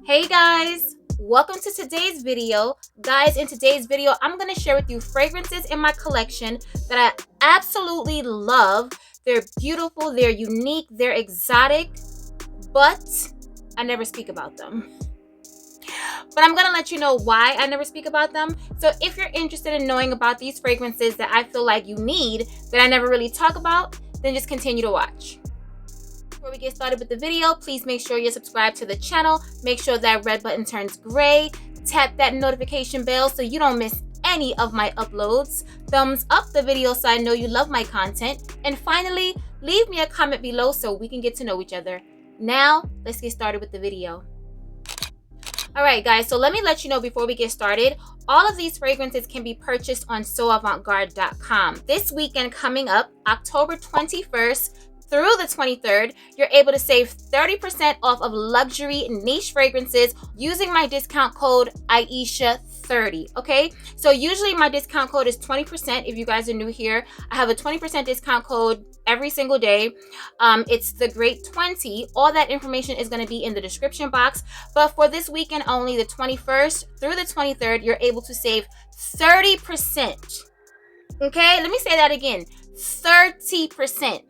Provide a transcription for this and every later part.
Hey guys, welcome to today's video. Guys, in today's video, I'm going to share with you fragrances in my collection that I absolutely love. They're beautiful, they're unique, they're exotic, but I never speak about them. But I'm going to let you know why I never speak about them. So if you're interested in knowing about these fragrances that I feel like you need, that I never really talk about, then just continue to watch. Before we get started with the video, please make sure you're subscribed to the channel. Make sure that red button turns gray. Tap that notification bell so you don't miss any of my uploads. Thumbs up the video so I know you love my content. And finally, leave me a comment below so we can get to know each other. Now, let's get started with the video. Alright guys, so let me let you know before we get started, all of these fragrances can be purchased on soavantgarde.com. This weekend coming up, October 21st, through the 23rd, you're able to save 30% off of luxury niche fragrances using my discount code Aisha30, okay? So usually my discount code is 20% if you guys are new here. I have a 20% discount code every single day. It's the Great 20. All that information is going to be in the description box. But for this weekend only, the 21st through the 23rd, you're able to save 30%. Okay, let me say that again, 30%.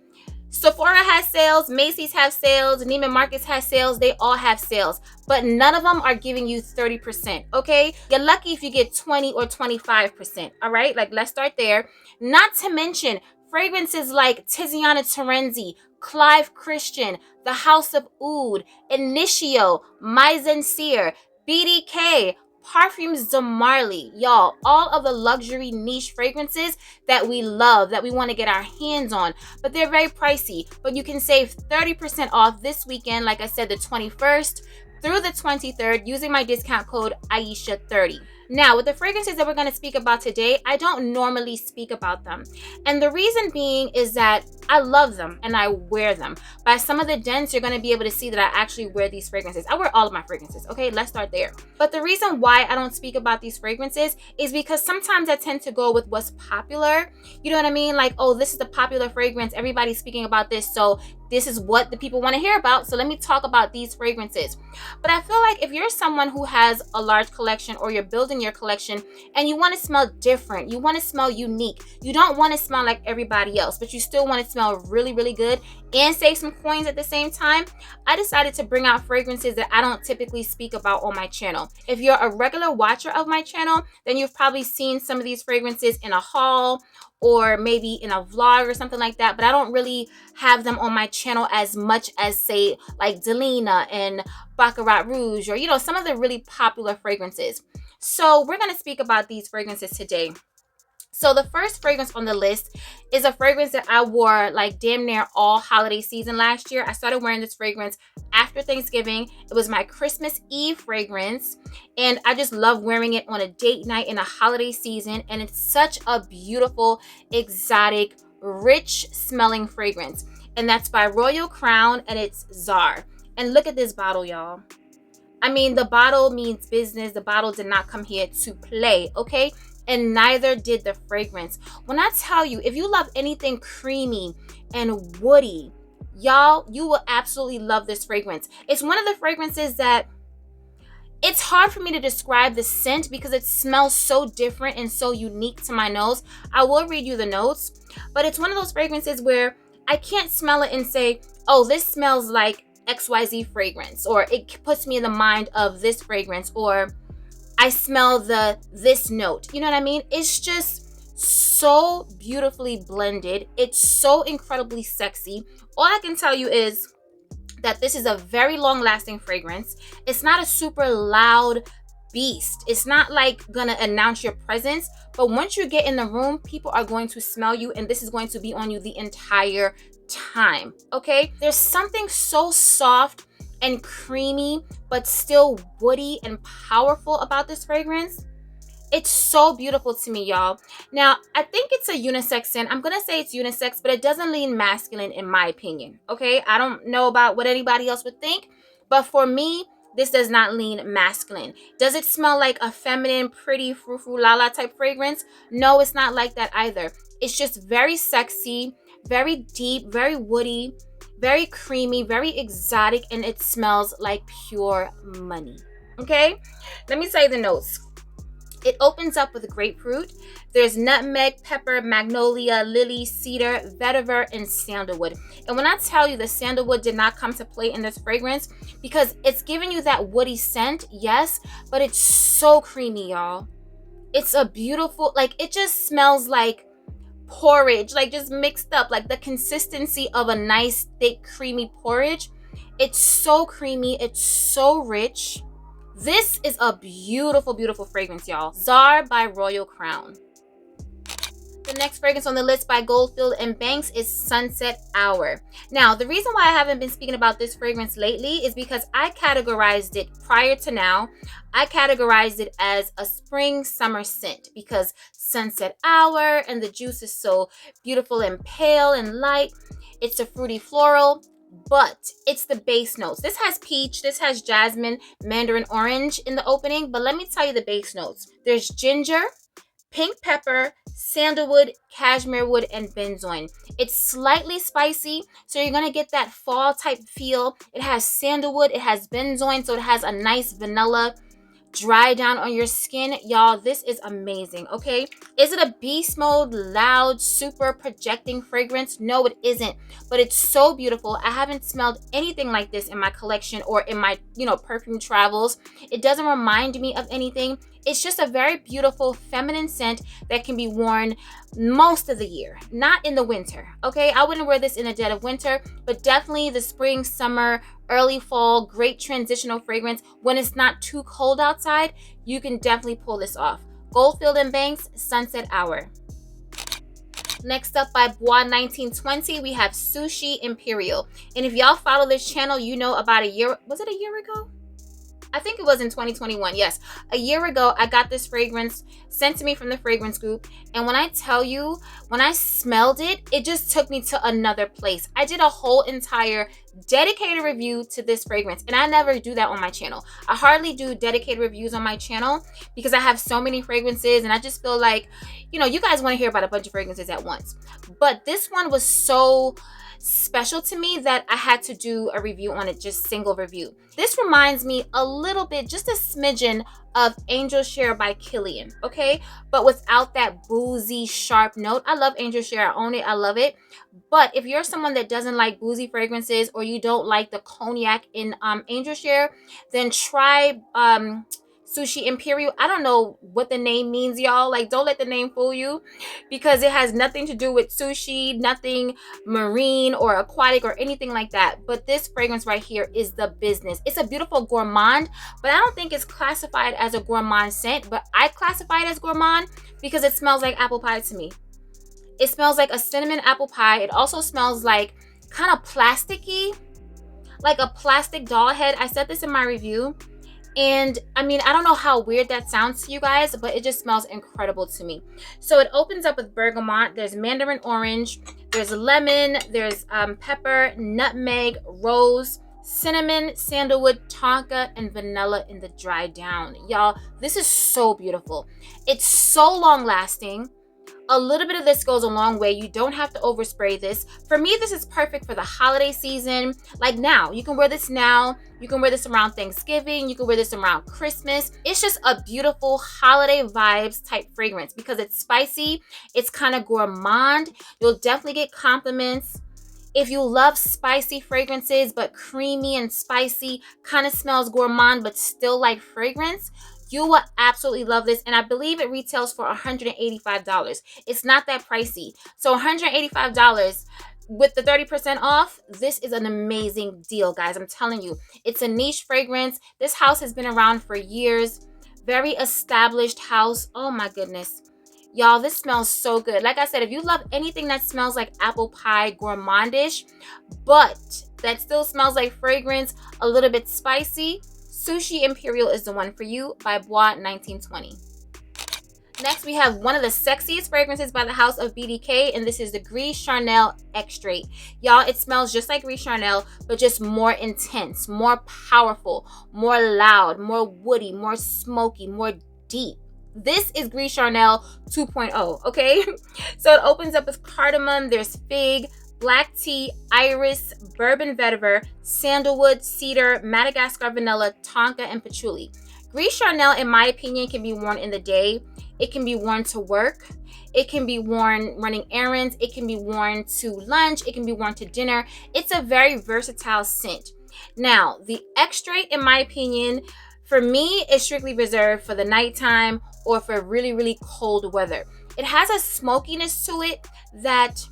Sephora has sales, Macy's has sales, Neiman Marcus has sales, they all have sales, but none of them are giving you 30%, okay? You're lucky if you get 20 or 25%, all right? Like, let's start there. Not to mention fragrances like TIZIANA TERENZI, Clive Christian, the House of Oud, Initio, Mancera, BDK, Parfums de Marley, y'all, all of the luxury niche fragrances that we love, that we want to get our hands on, but they're very pricey. But you can save 30% off this weekend, like I said, the 21st through the 23rd, using my discount code Aisha30. Now, with the fragrances that we're going to speak about today, I don't normally speak about them. And the reason being is that I love them and I wear them. By some of the dents, you're going to be able to see that I actually wear these fragrances. I wear all of my fragrances, okay? Let's start there. But the reason why I don't speak about these fragrances is because sometimes I tend to go with what's popular. You know what I mean? Like, oh, this is the popular fragrance. Everybody's speaking about this, so this is what the people want to hear about, so let me talk about these fragrances. But I feel like if you're someone who has a large collection or you're building your collection and you want to smell different, you want to smell unique, you don't want to smell like everybody else, but you still want to smell really, really good and save some coins at the same time, I decided to bring out fragrances that I don't typically speak about on my channel. If you're a regular watcher of my channel, then you've probably seen some of these fragrances in a haul or maybe in a vlog or something like that, but I don't really have them on my channel as much as, say, like DELINA and ROUGE, or, you know, some of the really popular fragrances. So we're going to speak about these fragrances today. So the first fragrance on the list is a fragrance that I wore like damn near all holiday season last year. I started wearing this fragrance after Thanksgiving. It was my Christmas Eve fragrance, and I just love wearing it on a date night in a holiday season. And it's such a beautiful, exotic, rich smelling fragrance. And that's by Royal Crown, and it's Czar. And look at this bottle, y'all. I mean, the bottle means business. The bottle did not come here to play, okay? And neither did the fragrance. When I tell you, if you love anything creamy and woody, y'all, you will absolutely love this fragrance. It's one of the fragrances that it's hard for me to describe the scent because it smells so different and so unique to my nose. I will read you the notes, but it's one of those fragrances where I can't smell it and say, oh, this smells like XYZ fragrance, or it puts me in the mind of this fragrance, or I smell this note. You know what I mean? It's just so beautifully blended. It's so incredibly sexy. All I can tell you is that this is a very long-lasting fragrance. It's not a super loud beast. It's not like gonna announce your presence, but once you get in the room, people are going to smell you, and this is going to be on you the entire time, okay? There's something so soft and creamy but still woody and powerful about this fragrance. It's so beautiful to me, y'all. Now, I think it's a unisex scent. I'm gonna say it's unisex, but it doesn't lean masculine in my opinion, okay? I don't know about what anybody else would think, but for me, this does not lean masculine. Does it smell like a feminine, pretty, frou-frou, la-la type fragrance? No, it's not like that either. It's just very sexy, very deep, very woody, very creamy, very exotic, and it smells like pure money. Okay, let me tell you the notes. It opens up with grapefruit. There's nutmeg, pepper, magnolia, lily, cedar, vetiver, and sandalwood. And when I tell you the sandalwood did not come to play in this fragrance, because it's giving you that woody scent, yes, but it's so creamy, y'all. It's a beautiful, like, it just smells like porridge, like just mixed up, like the consistency of a nice, thick, creamy porridge. It's so creamy. It's so rich. This is a beautiful, beautiful fragrance, y'all. Czar by Royal Crown. The next fragrance on the list by Goldfield and Banks is Sunset Hour. Now, the reason why I haven't been speaking about this fragrance lately is because I categorized it prior to now. I categorized it as a spring summer scent because Sunset Hour and the juice is so beautiful and pale and light. It's a fruity floral, but it's the base notes. This has peach, this has jasmine, mandarin orange in the opening, but let me tell you the base notes. There's ginger, pink pepper, sandalwood, cashmere wood, and benzoin. It's slightly spicy, so you're gonna get that fall type feel. It has sandalwood, it has benzoin, so it has a nice vanilla dry down on your skin. Y'all, this is amazing. Okay, is it a beast mode, loud, super projecting fragrance? No, it isn't, but it's so beautiful. I haven't smelled anything like this in my collection or in my, perfume travels. It doesn't remind me of anything. It's just a very beautiful feminine scent that can be worn most of the year, not in the winter. Okay, I wouldn't wear this in the dead of winter, but definitely the spring, summer, early fall, great transitional fragrance. When it's not too cold outside, you can definitely pull this off. Goldfield and Banks, Sunset Hour. Next up by BOIS 1920, we have Sushi Imperial. And if y'all follow this channel, you know about a year, was it a year ago? I think it was in 2021. Yes, a year ago, I got this fragrance sent to me from the fragrance group. And when I tell you, when I smelled it, it just took me to another place. I did a whole entire dedicated review to this fragrance, and I never do that on my channel. I hardly do dedicated reviews on my channel because I have so many fragrances, and I just feel like, you guys want to hear about a bunch of fragrances at once. But this one was so special to me that I had to do a review on it, just single review. This reminds me a little bit, just a smidgen of Angel Share by Kilian, okay? But without that boozy, sharp note. I love Angel Share. I own it. I love it. But if you're someone that doesn't like boozy fragrances or you don't like the cognac in Angel Share, then try Sushi Imperial. I don't know what the name means, y'all. Like, don't let the name fool you because it has nothing to do with sushi, nothing marine or aquatic or anything like that. But this fragrance right here is the business. It's a beautiful gourmand, but I don't think it's classified as a gourmand scent, but I classify it as gourmand because it smells like apple pie to me. It smells like a cinnamon apple pie. It also smells like kind of plasticky, like a plastic doll head. I said this in my review. And I mean, I don't know how weird that sounds to you guys, but it just smells incredible to me. So it opens up with bergamot. There's mandarin orange. There's lemon. There's pepper, nutmeg, rose, cinnamon, sandalwood, tonka, and vanilla in the dry down. Y'all, this is so beautiful. It's so long lasting. A little bit of this goes a long way. You don't have to overspray this. For me, this is perfect for the holiday season. Like now, you can wear this now. You can wear this around Thanksgiving. You can wear this around Christmas. It's just a beautiful holiday vibes type fragrance because it's spicy. It's kind of gourmand. You'll definitely get compliments. If you love spicy fragrances, but creamy and spicy, kind of smells gourmand, but still like fragrance, you will absolutely love this. And I believe it retails for $185. It's not that pricey. So $185 with the 30% off, this is an amazing deal, guys. I'm telling you, it's a niche fragrance. This house has been around for years. Very established house. Oh my goodness. Y'all, this smells so good. Like I said, if you love anything that smells like apple pie, gourmandish, but that still smells like fragrance, a little bit spicy, Sushi Imperial is the one for you by BOIS 1920. Next, we have one of the sexiest fragrances by the House of BDK, and this is the Gris Charnel Extrait. Y'all, it smells just like Gris Charnel, but just more intense, more powerful, more loud, more woody, more smoky, more deep. This is Gris Charnel 2.0, okay? So it opens up with cardamom, there's fig, black tea, iris, bourbon vetiver, sandalwood, cedar, Madagascar vanilla, tonka, and patchouli. Gris Charnel, in my opinion, can be worn in the day. It can be worn to work. It can be worn running errands. It can be worn to lunch. It can be worn to dinner. It's a very versatile scent. Now, the extrait, in my opinion, for me, is strictly reserved for the nighttime or for really, really cold weather. It has a smokiness to it that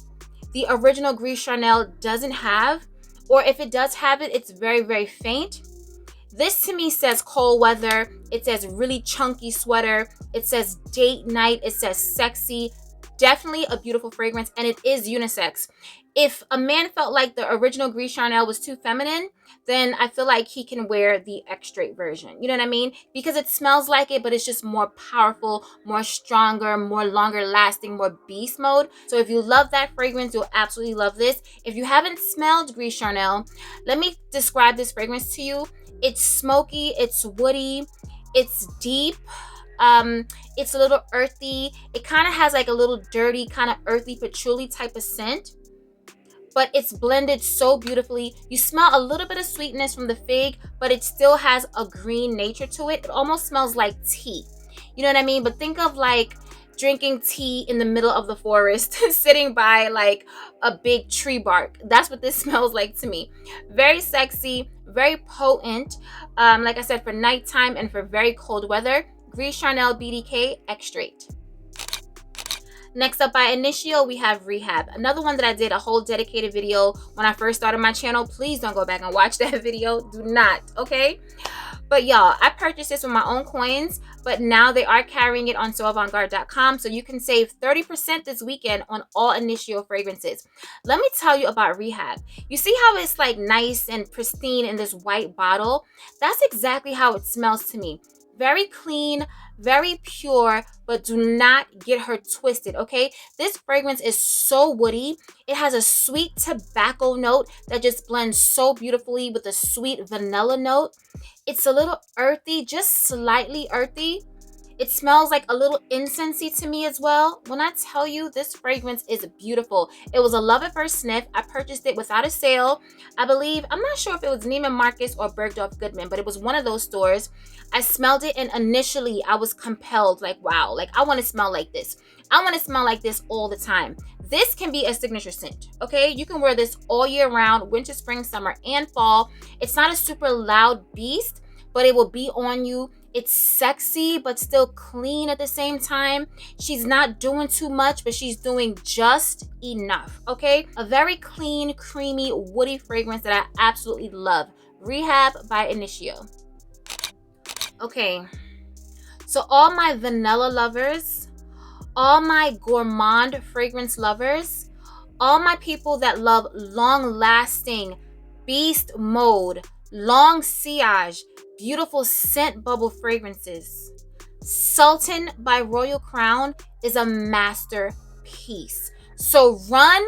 the original Gris Charnel doesn't have, or if it does have it, it's very, very faint. This to me says cold weather. It says really chunky sweater. It says date night. It says sexy. Definitely a beautiful fragrance, and it is unisex. If a man felt like the original Gris Charnel was too feminine, then I feel like he can wear the extrait version. You know what I mean? Because it smells like it, but it's just more powerful, more stronger, more longer lasting, more beast mode. So if you love that fragrance, you'll absolutely love this. If you haven't smelled Gris Charnel, let me describe this fragrance to you. It's smoky, it's woody, it's deep, it's a little earthy. It kind of has like a little dirty, kind of earthy patchouli type of scent, but it's blended so beautifully. You smell a little bit of sweetness from the fig, but it still has a green nature to it. It almost smells like tea. You know what I mean? But think of like drinking tea in the middle of the forest, sitting by like a big tree bark. That's what this smells like to me. Very sexy, very potent. Like I said, for nighttime and for very cold weather. Gris Charnel BDK extrait. Next up by Initio, we have Rehab. Another one that I did a whole dedicated video when I first started my channel. Please don't go back and watch that video. Do not, okay? But y'all, I purchased this with my own coins, but now they are carrying it on soavantgarde.com, so you can save 30% this weekend on all Initio fragrances. Let me tell you about Rehab. You see how it's like nice and pristine in this white bottle? That's exactly how it smells to me. Very clean, very pure, but do not get her twisted, okay? This fragrance is so woody. It has a sweet tobacco note that just blends so beautifully with a sweet vanilla note. It's a little earthy, just slightly earthy. It smells like a little incensey to me as well. When I tell you, this fragrance is beautiful. It was a love at first sniff. I purchased it without a sale. I believe, I'm not sure if it was Neiman Marcus or Bergdorf Goodman, but it was one of those stores. I smelled it, and initially I was compelled, like, wow, like I want to smell like this. I want to smell like this all the time. This can be a signature scent, okay? You can wear this all year round, winter, spring, summer, and fall. It's not a super loud beast, but it will be on you. It's sexy, but still clean at the same time. She's not doing too much, but she's doing just enough, okay? A very clean, creamy, woody fragrance that I absolutely love. Rehab by Initio. Okay, so all my vanilla lovers, all my gourmand fragrance lovers, all my people that love long-lasting beast mode, long sillage, beautiful scent bubble fragrances. Sultan by Royal Crown is a masterpiece. So run,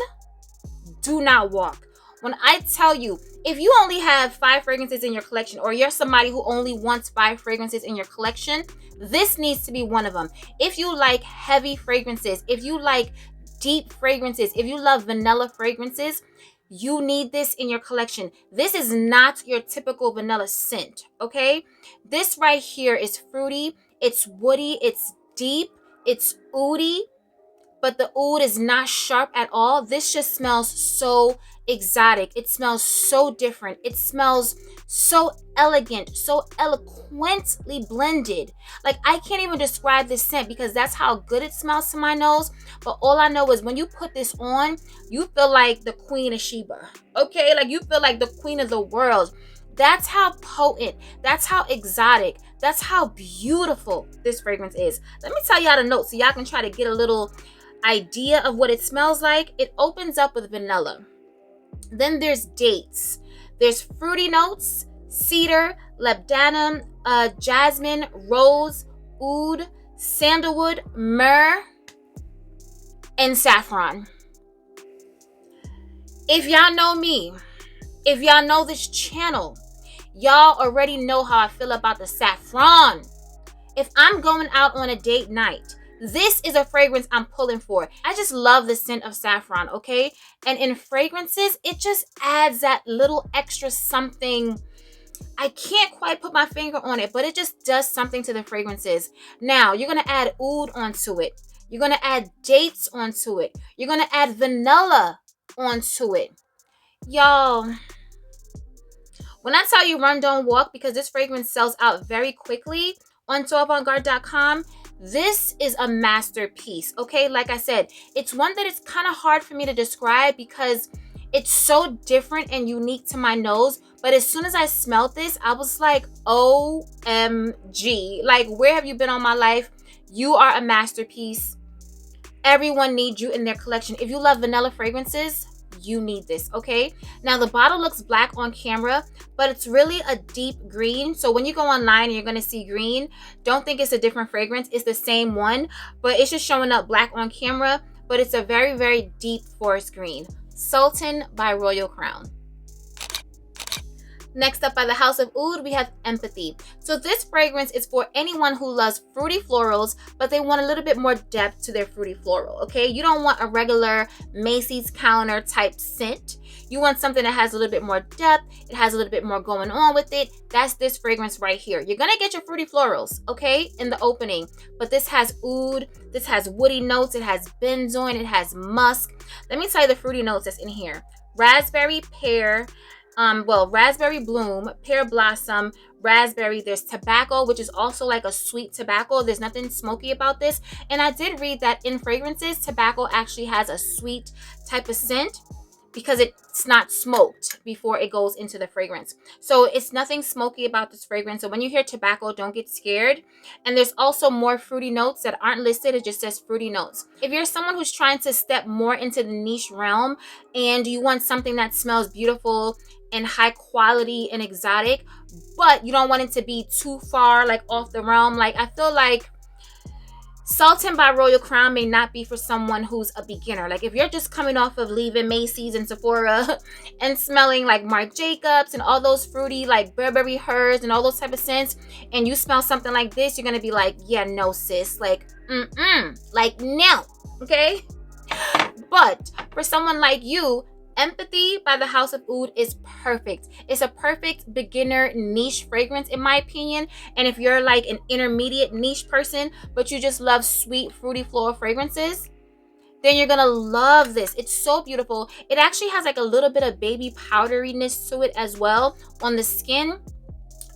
do not walk. When I tell you, if you only have 5 fragrances in your collection, or you're somebody who only wants 5 fragrances in your collection, this needs to be one of them. If you like heavy fragrances, if you like deep fragrances, if you love vanilla fragrances, you need this in your collection. This is not your typical vanilla scent, okay? This right here is fruity, it's woody, it's deep, it's oudy, but the oud is not sharp at all. This just smells so exotic. It smells so different. It smells so elegant, so eloquently blended. Like, I can't even describe this scent because that's how good it smells to my nose. But all I know is when you put this on, you feel like the Queen of Sheba, okay? Like, you feel like the queen of the world. That's how potent, that's how exotic, that's how beautiful this fragrance is. Let me tell y'all the notes so y'all can try to get a little idea of what it smells like. It opens up with vanilla. Then there's dates. There's fruity notes, cedar, labdanum, jasmine, rose, oud, sandalwood, myrrh, and saffron. If y'all know me, if y'all know this channel, y'all already know how I feel about the saffron. If I'm going out on a date night, this is a fragrance I'm pulling for. I just love the scent of saffron, okay? And in fragrances, it just adds that little extra something I can't quite put my finger on it, but it just does something to the fragrances. Now, you're going to add oud onto it. You're going to add dates onto it. You're going to add vanilla onto it. Y'all, when I tell you run, don't walk, because this fragrance sells out very quickly on soavantgarde.com, this is a masterpiece, okay? Like I said, it's one that it's kind of hard for me to describe because it's so different and unique to my nose. But as soon as I smelled this, I was like, OMG. Like, where have you been all my life? You are a masterpiece. Everyone needs you in their collection. If you love vanilla fragrances, you need this, okay? Now, the bottle looks black on camera, but it's really a deep green. So when you go online and you're going to see green, don't think it's a different fragrance. It's the same one, but it's just showing up black on camera. But it's a very, very deep forest green. Sultan by Royal Crown. Next up, by the House of Oud, we have Empathy. So this fragrance is for anyone who loves fruity florals, but they want a little bit more depth to their fruity floral, okay? You don't want a regular Macy's counter type scent. You want something that has a little bit more depth. It has a little bit more going on with it. That's this fragrance right here. You're gonna get your fruity florals, okay, in the opening, but this has oud, this has woody notes, it has benzoin, it has musk. Let me tell you the fruity notes that's in here. Raspberry, pear, raspberry bloom, pear blossom, raspberry. There's tobacco, which is also like a sweet tobacco. There's nothing smoky about this. And I did read that in fragrances, tobacco actually has a sweet type of scent because it's not smoked before it goes into the fragrance. So it's nothing smoky about this fragrance. So when you hear tobacco, don't get scared. And there's also more fruity notes that aren't listed. It just says fruity notes. If you're someone who's trying to step more into the niche realm and you want something that smells beautiful and high quality and exotic, but you don't want it to be too far like off the realm, like I feel like Sultan by Royal Crown may not be for someone who's a beginner. Like if you're just coming off of leaving Macy's and Sephora and smelling like Marc Jacobs and all those fruity like Burberry Hers and all those type of scents, and you smell something like this, you're gonna be like, yeah, no sis, like like no, okay? But for someone like you, Empathy by the House of Oud is perfect. It's a perfect beginner niche fragrance in my opinion. And if you're like an intermediate niche person, but you just love sweet, fruity floral fragrances, then you're gonna love this. It's so beautiful. It actually has like a little bit of baby powderiness to it as well on the skin.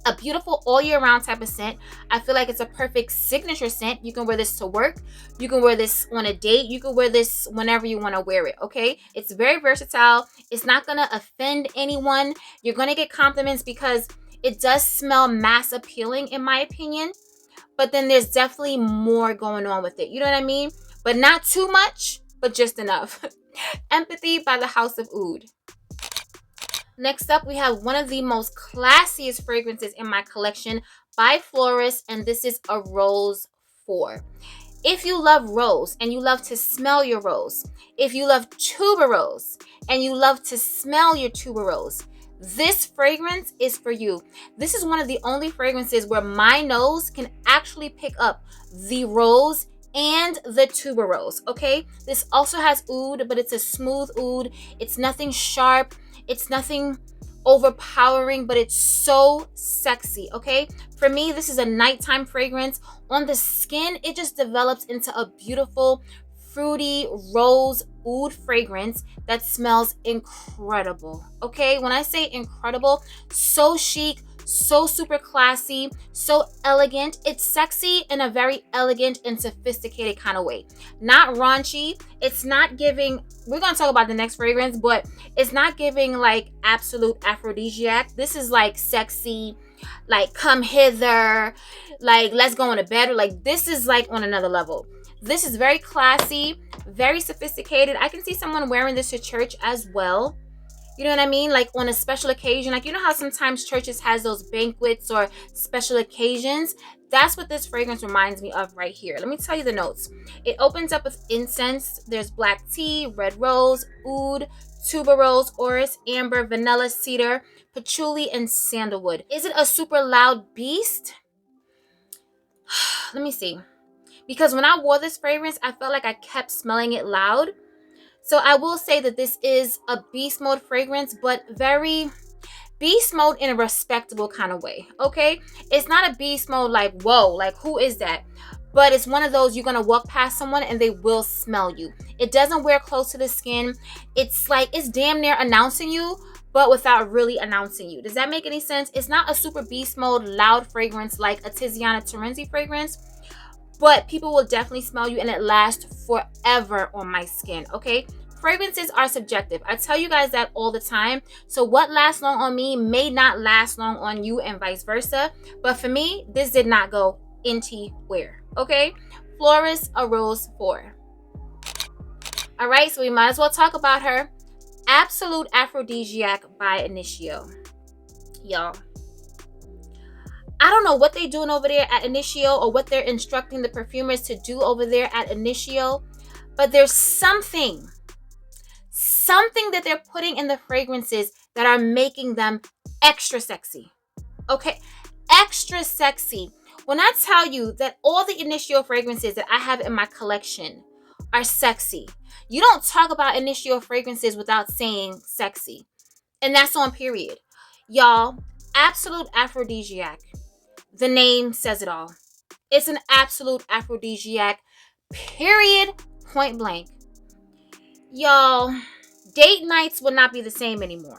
A beautiful all year round type of scent. I feel like it's a perfect signature scent. You can wear this to work. You can wear this on a date. You can wear this whenever you want to wear it, okay? It's very versatile. It's not going to offend anyone. You're going to get compliments because it does smell mass appealing in my opinion. But then there's definitely more going on with it. You know what I mean? But not too much, but just enough. Empathy by the House of Oud. Next up, we have one of the most classiest fragrances in my collection by Floris, and this is a Rose 4. If you love rose and you love to smell your rose, if you love tuberose and you love to smell your tuberose, this fragrance is for you. This is one of the only fragrances where my nose can actually pick up the rose and the tuberose, okay? This also has oud, but it's a smooth oud. It's nothing sharp. It's nothing overpowering, but it's so sexy, okay? For me, this is a nighttime fragrance. On the skin, it just develops into a beautiful, fruity rose oud fragrance that smells incredible, okay? When I say incredible, so chic, so super classy, so elegant. It's sexy in a very elegant and sophisticated kind of way. Not raunchy. It's not giving, we're going to talk about the next fragrance, but it's not giving like absolute aphrodisiac. This is like sexy, like come hither, like let's go into bed. Like this is like on another level. This is very classy, very sophisticated. I can see someone wearing this to church as well. You know what I mean? Like on a special occasion. Like you know how sometimes churches has those banquets or special occasions? That's what this fragrance reminds me of right here. Let me tell you the notes. It opens up with incense. There's black tea, red rose, oud, tuberose, orris, amber, vanilla, cedar, patchouli, and sandalwood. Is it a super loud beast? Let me see. Because when I wore this fragrance, I felt like I kept smelling it loud. So I will say that this is a beast mode fragrance, but very beast mode in a respectable kind of way, okay? It's not a beast mode like, whoa, like who is that? But it's one of those you're gonna walk past someone and they will smell you. It doesn't wear close to the skin. It's like, it's damn near announcing you, but without really announcing you. Does that make any sense? It's not a super beast mode loud fragrance like a TIZIANA TERENZI fragrance, but people will definitely smell you and it lasts forever on my skin, okay? Fragrances are subjective. I tell you guys that all the time. So what lasts long on me may not last long on you and vice versa. But for me, this did not go anywhere, okay? Floris Rose Oud. All right, so we might as well talk about her. Absolute Aphrodisiac by Initio. Y'all, I don't know what they're doing over there at Initio or what they're instructing the perfumers to do over there at Initio, but there's something that they're putting in the fragrances that are making them extra sexy. Okay, extra sexy. When I tell you that all the Initio fragrances that I have in my collection are sexy, you don't talk about Initio fragrances without saying sexy. And that's on period. Y'all, Absolute Aphrodisiac. The name says it all. It's an absolute aphrodisiac, period, point blank. Y'all, date nights will not be the same anymore.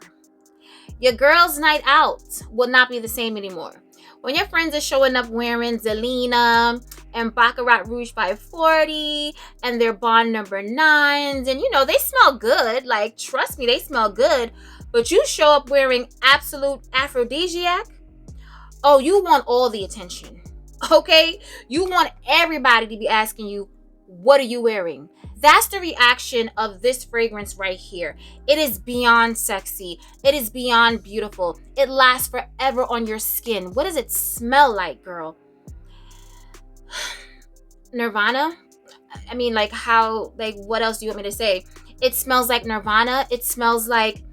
Your girls' night out will not be the same anymore. When your friends are showing up wearing DELINA and Baccarat Rouge 540 and their Bond number 9s, and you know, they smell good. Like, trust me, they smell good. But you show up wearing Absolute Aphrodisiac, oh, you want all the attention, okay? You want everybody to be asking you, what are you wearing? That's the reaction of this fragrance right here. It is beyond sexy. It is beyond beautiful. It lasts forever on your skin. What does it smell like, girl? Nirvana? I mean, like how, like what else do you want me to say? It smells like Nirvana. It smells like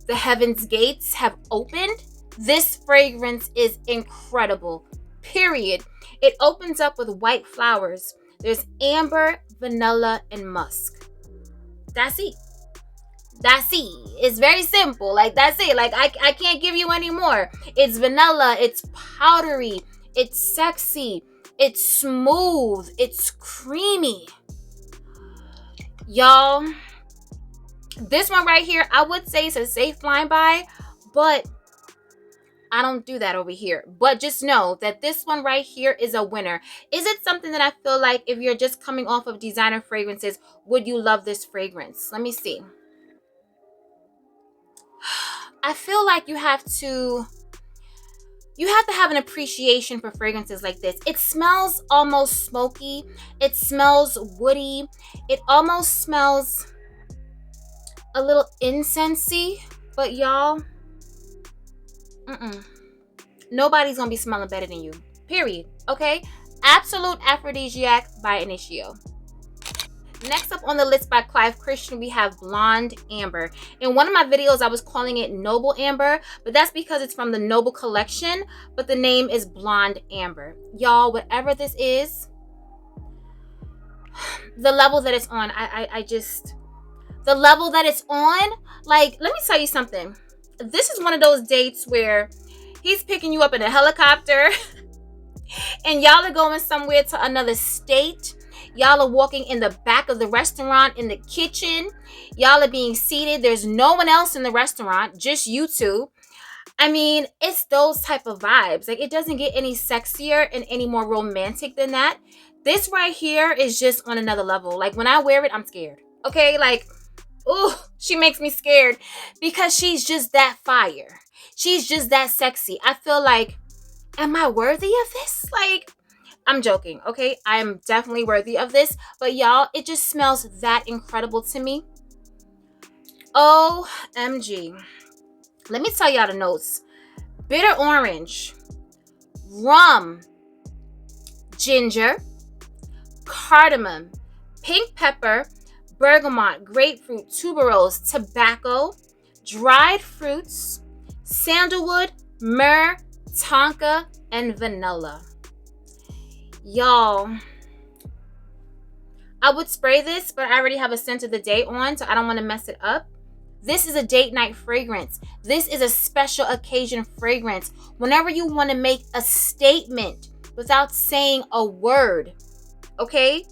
the heaven's gates have opened. This fragrance is incredible, period. It opens up with white flowers. There's amber, vanilla, and musk. That's it. That's it. It's very simple. Like, that's it. Like, I can't give you any more. It's vanilla. It's powdery. It's sexy. It's smooth. It's creamy. Y'all, this one right here, I would say it's a safe blind buy, but I don't do that over here. But just know that this one right here is a winner. Is it something that I feel like if you're just coming off of designer fragrances, would you love this fragrance? Let me see. I feel like you have to have an appreciation for fragrances like this. It smells almost smoky. It smells woody. It almost smells a little incensey. But y'all, nobody's gonna be smelling better than you, period. Okay, Absolute Aphrodisiac by Initio. Next up on the list by Clive Christian, we have Blonde Amber. In one of my videos I was calling it Noble Amber, but that's because it's from the Noble collection, but the name is Blonde Amber. Y'all, whatever this is, the level that it's on, the level that it's on, like, let me tell you something. This is one of those dates where he's picking you up in a helicopter and y'all are going somewhere to another state. Y'all are walking in the back of the restaurant, in the kitchen. Y'all are being seated. There's no one else in the restaurant, just you two. I mean, it's those type of vibes. Like, it doesn't get any sexier and any more romantic than that. This right here is just on another level. Like, when I wear it, I'm scared. Okay, like, ooh, she makes me scared because she's just that fire. She's just that sexy. I feel like, am I worthy of this? Like, I'm joking, okay? I am definitely worthy of this. But y'all, it just smells that incredible to me. OMG. Let me tell y'all the notes. Bitter orange, rum, ginger, cardamom, pink pepper, bergamot, grapefruit, tuberose, tobacco, dried fruits, sandalwood, myrrh, tonka, and vanilla. Y'all, I would spray this, but I already have a scent of the day on, so I don't want to mess it up. This is a date night fragrance. This is a special occasion fragrance. Whenever you want to make a statement without saying a word, okay?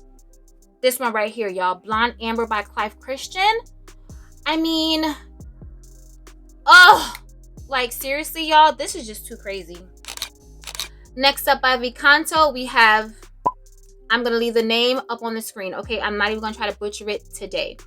This one right here, y'all. Blonde Amber by Clive Christian. I mean, oh, like seriously, y'all, this is just too crazy. Next up by Vicanto, we have, I'm going to leave the name up on the screen, okay? I'm not even going to try to butcher it today.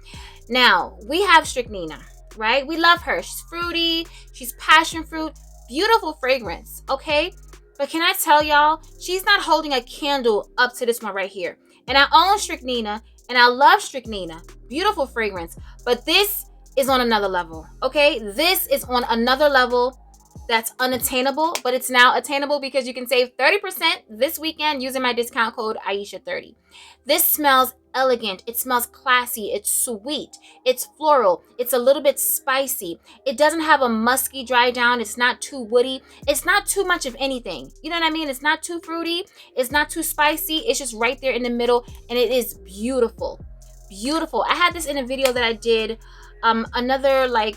Now, we have Strychnina, right? We love her. She's fruity. She's passion fruit. Beautiful fragrance, okay? But can I tell y'all, she's not holding a candle up to this one right here. And I own Strychnina, and I love Strychnina. Beautiful fragrance. But this is on another level, okay? This is on another level that's unattainable, but it's now attainable because you can save 30% this weekend using my discount code Aisha30. This smells elegant. It smells classy. It's sweet. It's floral. It's a little bit spicy. It doesn't have a musky dry down. It's not too woody. It's not too much of anything. You know what I mean? It's not too fruity. It's not too spicy. It's just right there in the middle, and it is beautiful. Beautiful. I had this in a video that I did another, like,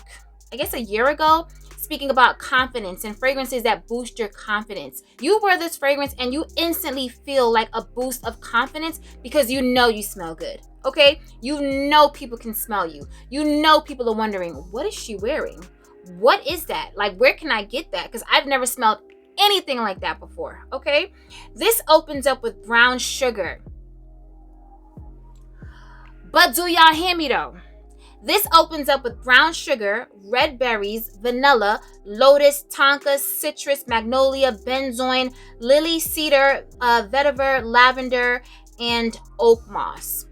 I guess a year ago, speaking about confidence and fragrances that boost your confidence. You wear this fragrance and you instantly feel like a boost of confidence because you know you smell good, okay? You know people can smell you. You know people are wondering, what is she wearing? What is that? Like, where can I get that? Because I've never smelled anything like that before, okay? This opens up with brown sugar. But do y'all hear me though? This opens up with brown sugar, red berries, vanilla, lotus, tonka, citrus, magnolia, benzoin, lily, cedar, vetiver, lavender, and oak moss.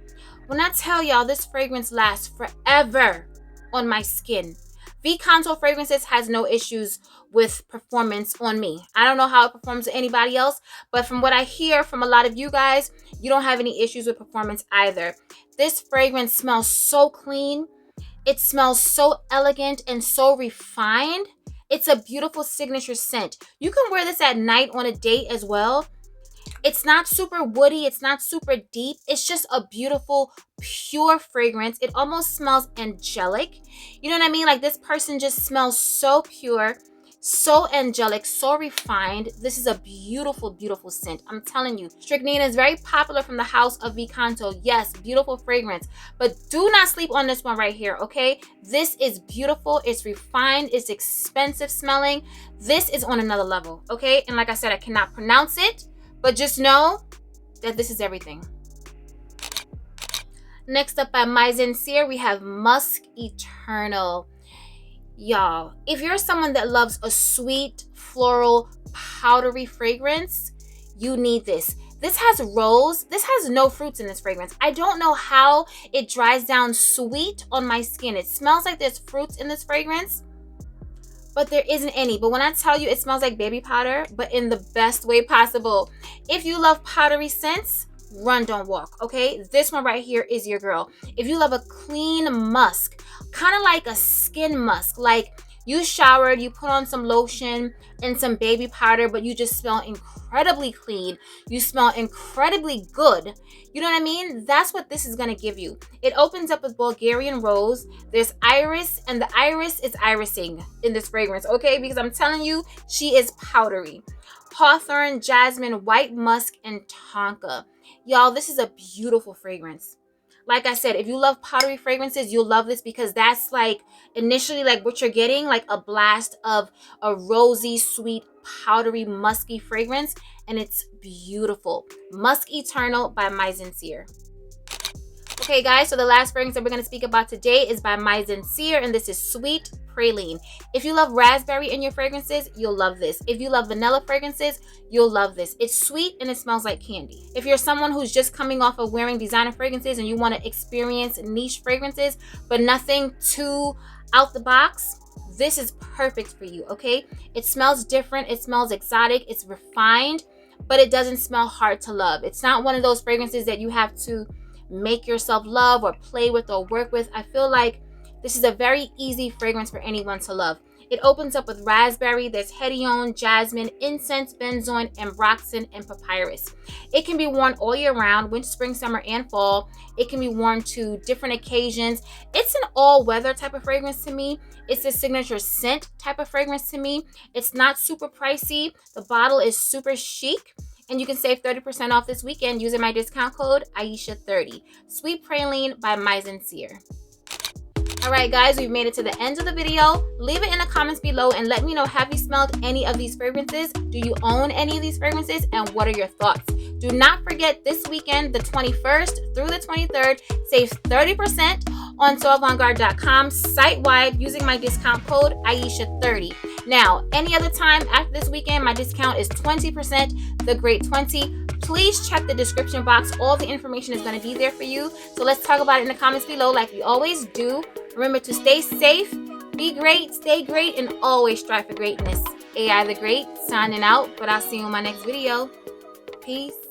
When I tell y'all, this fragrance lasts forever on my skin. Vicanto fragrances has no issues with performance on me. I don't know how it performs to anybody else, but from what I hear from a lot of you guys, you don't have any issues with performance either. This fragrance smells so clean. It smells so elegant and so refined. It's a beautiful signature scent. You can wear this at night on a date as well. It's not super woody. It's not super deep. It's just a beautiful, pure fragrance. It almost smells angelic. You know what I mean? Like, this person just smells so pure, so angelic, so refined. This is a beautiful, beautiful scent. I'm telling you, Strychnina is very popular from the house of Vicanto. Yes, beautiful fragrance, but do not sleep on this one right here, okay? This is beautiful. It's refined. It's expensive smelling. This is on another level, okay? And like I said, I cannot pronounce it, but just know that this is everything. Next up by Mancera, we have Musk Eternal. Y'all, if you're someone that loves a sweet, floral, powdery fragrance, you need this. This has rose. This has no fruits in this fragrance. I don't know how it dries down sweet on my skin. It smells like there's fruits in this fragrance, but there isn't any. But when I tell you, it smells like baby powder, but in the best way possible. If you love powdery scents, run, don't walk, okay? This one right here is your girl. If you love a clean musk, kind of like a skin musk, like you showered, you put on some lotion and some baby powder, but you just smell incredibly clean. You smell incredibly good. You know what I mean? That's what this is going to give you. It opens up with Bulgarian rose. There's iris, and the iris is irising in this fragrance, okay? Because I'm telling you, she is powdery. Hawthorn, jasmine, white musk, and tonka. Y'all, this is a beautiful fragrance. Like I said, if you love powdery fragrances, you'll love this because that's like initially like what you're getting, like a blast of a rosy, sweet, powdery, musky fragrance. And it's beautiful. Musk Eternal by Mancera. Okay, guys, so the last fragrance that we're going to speak about today is by Mancera, and this is Sweet Praline. If you love raspberry in your fragrances, you'll love this. If you love vanilla fragrances, you'll love this. It's sweet and it smells like candy. If you're someone who's just coming off of wearing designer fragrances and you want to experience niche fragrances, but nothing too out the box, this is perfect for you, okay? It smells different. It smells exotic. It's refined, but it doesn't smell hard to love. It's not one of those fragrances that you have to make yourself love or play with or work with. I feel like This is a very easy fragrance for anyone to love. It opens up with raspberry, there's hedione, jasmine, incense, benzoin, ambroxan, and papyrus. It can be worn all year round, winter, spring, summer, and fall. It can be worn to different occasions. It's an all-weather type of fragrance to me. It's a signature scent type of fragrance to me. It's not super pricey. The bottle is super chic. And you can save 30% off this weekend using my discount code Aisha30. Sweet Praline by Mancera. Alright guys, we've made it to the end of the video. Leave it in the comments below and let me know, have you smelled any of these fragrances? Do you own any of these fragrances? And what are your thoughts? Do not forget this weekend, the 21st through the 23rd, save 30% on soavantgarde.com site-wide using my discount code Aisha30. Now, any other time after this weekend, my discount is 20%, the Great 20. Please check the description box. All the information is going to be there for you. So let's talk about it in the comments below like we always do. Remember to stay safe, be great, stay great, and always strive for greatness. AI the Great, signing out, but I'll see you in my next video. Peace.